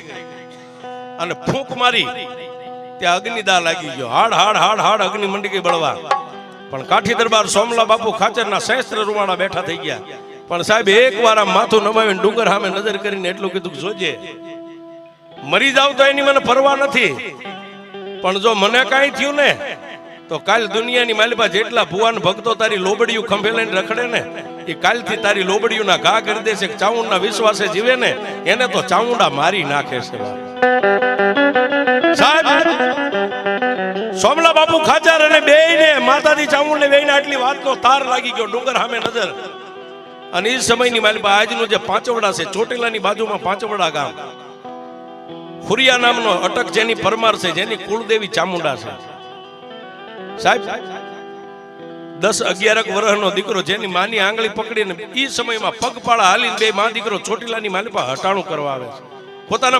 ગઈ અને ફૂંક મારી ત્યાં અગ્નિદા લાગી ગયો. હાડ હાડ હાડ હાડ અગ્નિ મંડી ગઈ બળવા. પણ કાઠી દરબાર સોમલા બાપુ ખાચરના સહસ્ત્ર રૂવાણા બેઠા થઈ ગયા. પણ સાહેબ એકવાર આ માથું નમાવીને ડુંગર સામે નજર કરીને એટલું કીધું કે જોજે, મરી જાવ તો એની મને પરવા નથી, પણ જો મને કાંઈ થયું ને તો કાલ દુનિયાની માલિપા જેટલા ભુવાન ભક્તો તારી લોબડિયું ખંભે લઈને રખડે ને એ કાલથી તારી લોબડિયુંના ઘા કરી દેશે. ચામુંડના વિશ્વાસે જીવે ને એને તો ચામુંડા મારી નાખે છે. સાહેબ સોમલા બાપુ ખાચર અને બેયને માતાજી ચામુંડને બેયને આટલી વાતનો તાર લાગી ગયો ડુંગર સામે નજર. અને એ સમયની માલિપા આજનું જે પાંચવડા છે, ચોટીલાની બાજુમાં પાંચવડા ગામ, ફુરિયા નામનો અટક જેની પરમાર છે, જેની કુળદેવી ચામુંડા છે. સાહેબ 10-11 વર્ષનો દીકરો જેની માની આંગળી પકડીને એ સમયમાં પગપાળા હાલીને બે માં દીકરો ચોટીલાની માલિપા હટાણું કરવા આવે છે. પોતાના